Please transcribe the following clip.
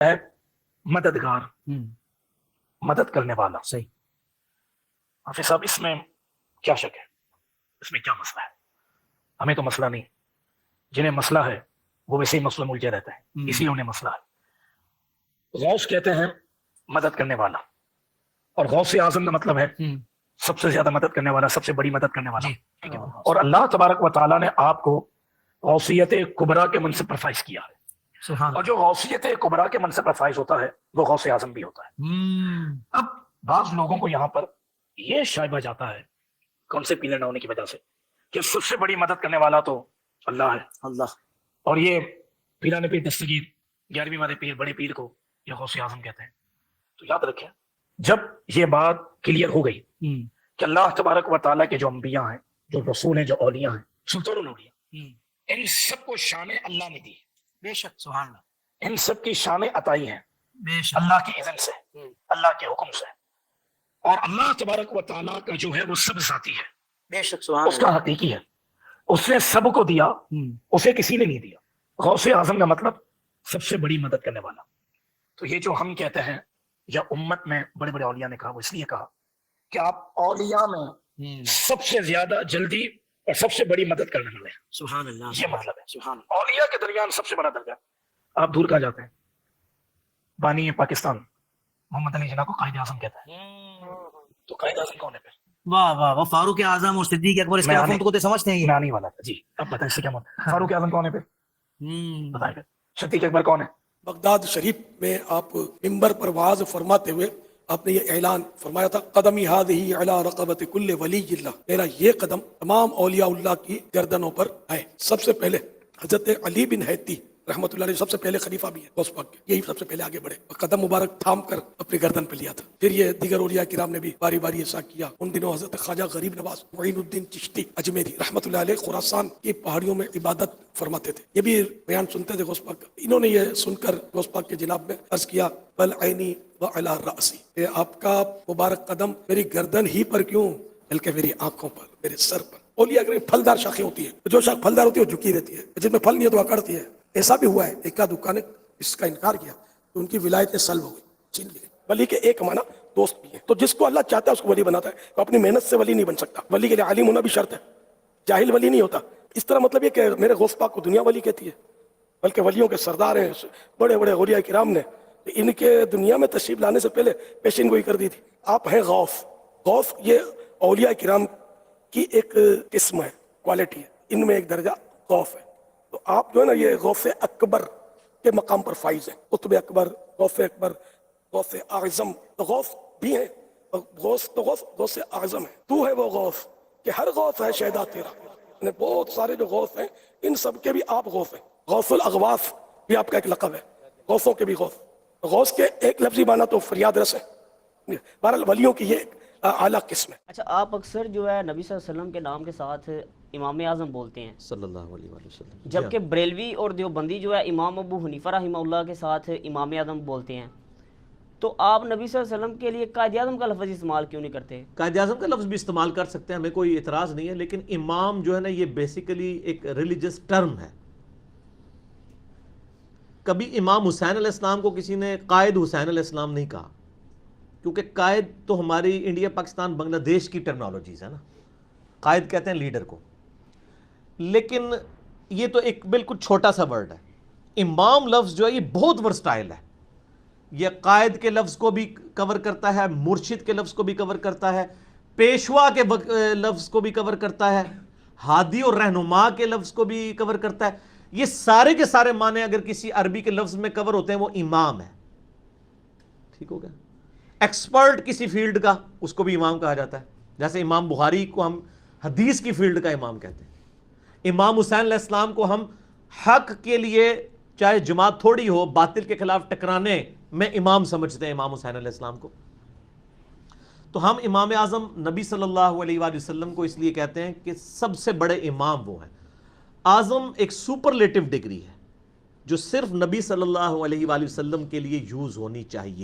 ہے مددگار، مدد کرنے والا۔ صحیح۔ حافظ صاحب اس میں کیا شک ہے؟ اس میں کیا مسئلہ ہے؟ ہمیں تو مسئلہ نہیں، جنہیں مسئلہ ہے وہ ویسے ہی مسئلہ ملجھے رہتا ہے، اسی لیے انہیں مسئلہ ہے۔ غوث کہتے ہیں مدد کرنے والا، اور غوث اعظم کا مطلب ہے سب سے زیادہ مدد کرنے والا، سب سے بڑی مدد کرنے والا۔ ٹھیک ہے؟ اور اللہ تبارک و تعالیٰ نے آپ کو غوثیت کبریٰ کے منصب پر فائز کیا ہے، اور جو غوثیت کبریٰ کے منصب پر فائز ہوتا ہے وہ غوث اعظم بھی ہوتا ہے۔ اب بعض لوگوں کو یہاں پر یہ شائبہ جاتا ہے کانسیپٹ کلیئر نہ ہونے کی وجہ سے کہ سب سے بڑی مدد کرنے والا تو اللہ ہے، اللہ، اور یہ پیران پیر دستگیر 11ویں والے پیر بڑے پیر کو یہ غوث اعظم کہتے ہیں۔ تو یاد رکھیں جب یہ بات کلیئر ہو گئی کہ اللہ تبارک و تعالیٰ کے جو انبیاء ہیں، جو رسول ہیں، جو اولیاء ہیں، سلطان الاولیاء، ان سب کو شان اللہ نے دی، بے شک، سبحان اللہ، ان سب کی شان عطائی ہیں بے شک، اللہ کی اذن سے، اللہ کے حکم سے۔ اور اللہ تبارک و تعالیٰ کا جو ہے وہ سب ذاتی ہے، بے شک، سبحان اس کا حقیقی ہے، اس نے سب کو دیا، اسے کسی نے نہیں دیا۔ غوث اعظم کا مطلب سب سے بڑی مدد کرنے والا۔ تو یہ جو ہم کہتے ہیں یا امت میں بڑے بڑے اولیاء نے کہا، وہ اس لیے کہا کہ آپ اولیاء میں سب سے زیادہ جلدی اور سب سے بڑی مدد کرنے والے ہیں۔ سبحان اللہ، یہ مطلب ہے سبحان اللہ۔ اولیاء کے درمیان سب سے بڑا درجہ۔ آپ دور کہاں جاتے ہیں؟ بانی پاکستان محمد علی جناح کو قائد اعظم کہتا ہے، تو قائد اعظم کون ہے پھر؟ واہ واہ واہ، فاروق اعظم اور صدیق اکبر، اس کے مفہوم کو تو سمجھتے ہیں یہ؟ میں آنے والا تھا جی، اب بتائیں اس سے کیا مطلب؟ فاروق اعظم کون ہے پھر؟ بتائیں پھر صدیق اکبر کون ہے؟ بغداد شریف میں آپ ممبر پر واعظ فرماتے ہوئے آپ نے یہ اعلان فرمایا تھا، قدمی ہذہ علی رقبۃ کل ولی اللہ، میرا یہ قدم تمام اولیاء اللہ کی گردنوں پر ہے۔ سب سے پہلے حضرت علی بن حیتی رحمۃ اللہ علیہ سب سے پہلے خلیفہ بھی ہے غوث پاک کے، یہی سب سے پہلے آگے بڑھے اور قدم مبارک تھام کر اپنی گردن پہ لیا تھا۔ پھر یہ دیگر اولیاء کرام نے بھی باری باری ایسا کیا۔ ان دنوں حضرت خواجہ غریب نواز معین الدین چشتی اجمیری رحمۃ اللہ علیہ خراسان کی پہاڑیوں میں عبادت فرماتے تھے، یہ بھی بیان سنتے تھے غوث پاک کا۔ انہوں نے یہ سن کر غوث پاک کے جناب میں عرض کیا، بل عینی وعلی رأسی، کہ آپ کا مبارک قدم میری گردن ہی پر کیوں بلکہ میری آنکھوں پر، میرے سر پر۔ اولیاء کرام پھلدار شاخیں ہوتی ہیں، جو شاخ پھلدار ہوتی ہے وہ جھکی رہتی ہے، جس میں پھل نہیں ہے تو اکڑتی ہے۔ ایسا بھی ہوا ہے، ایک دکان نے اس کا انکار کیا تو ان کی ولایتیں سلب ہو گئی، چھین لی گئی۔ ولی کے ایک معنی دوست بھی ہے، تو جس کو اللہ چاہتا ہے اس کو ولی بناتا ہے۔ تو اپنی محنت سے ولی نہیں بن سکتا، ولی کے لیے عالم ہونا بھی شرط ہے، جاہل ولی نہیں ہوتا۔ اس طرح مطلب یہ کہ میرے غوث پاک کو دنیا ولی کہتی ہے، بلکہ ولیوں کے سردار ہیں بڑے بڑے اولیاء کرام نے، ان کے دنیا میں تشریف لانے سے پہلے پیشین گوئی کر دی تھی۔ آپ ہیں غوث، غوث یہ اولیاء کرام کی ایک قسم ہے، کوالٹی ہے، ان میں ایک درجہ غوث ہے۔ تو آپ جو ہے نا یہ غوث اکبر کے مقام پر فائز ہیں، قطب اکبر، غوث اعظم، تو غوث بھی ہیں، غوث اعظم ہے، تو ہے وہ غوث کہ ہر غوث ہے شہدا تیرا۔ یعنی بہت سارے جو غوث ہیں ان سب کے بھی آپ غوث ہیں۔ غوث الاغواث بھی آپ کا ایک لقب ہے، غوثوں کے بھی غوث۔ غوث کے ایک لفظی معنی تو فریاد رس ہے، بہرحال ولیوں کی یہ اعلیٰ قسم ہے۔ اچھا، آپ اکثر جو ہے نبی صلی اللہ علیہ وسلم کے نام کے ساتھ امام اعظم بولتے ہیں صلی اللہ علیہ وآلہ وسلم، جبکہ بریلوی اور دیوبندی جو ہے امام ابو حنیفہ رحمہ اللہ کے ساتھ امام اعظم بولتے ہیں، تو آپ نبی صلی اللہ علیہ وسلم کے لیے قائد اعظم کا لفظ استعمال کیوں نہیں کرتے؟ قائد اعظم کا لفظ بھی استعمال کر سکتے ہیں، ہمیں کوئی اعتراض نہیں ہے، لیکن امام جو ہے نا یہ بیسیکلی ایک ریلیجس ٹرم ہے۔ کبھی امام حسین علیہ السلام کو کسی نے قائد حسین علیہ السلام نہیں کہا، کیونکہ قائد تو ہماری انڈیا پاکستان بنگلہ دیش کی ٹرمنالوجیز ہے نا، قائد کہتے ہیں لیڈر کو، لیکن یہ تو ایک بالکل چھوٹا سا ورڈ ہے۔ امام لفظ جو ہے یہ بہت ورسٹائل ہے، یہ قائد کے لفظ کو بھی کور کرتا ہے، مرشد کے لفظ کو بھی کور کرتا ہے، پیشوا کے لفظ کو بھی کور کرتا ہے، ہادی اور رہنما کے لفظ کو بھی کور کرتا ہے۔ یہ سارے کے سارے معنی اگر کسی عربی کے لفظ میں کور ہوتے ہیں وہ امام ہے، ٹھیک ہو گیا۔ ایکسپرٹ کسی فیلڈ کا اس کو بھی امام کہا جاتا ہے، جیسے امام بخاری کو ہم حدیث کی فیلڈ کا امام کہتے ہیں، امام حسین علیہ السلام کو ہم حق کے لیے چاہے جماعت تھوڑی ہو باطل کے خلاف ٹکرانے میں امام سمجھتے ہیں امام حسین علیہ السلام کو۔ تو ہم امام اعظم نبی صلی اللہ علیہ وآلہ وسلم کو اس لیے کہتے ہیں کہ سب سے بڑے امام وہ ہیں۔ اعظم ایک سپرلیٹو ڈگری ہے جو صرف نبی صلی اللہ علیہ وآلہ وسلم کے لیے یوز ہونی چاہیے۔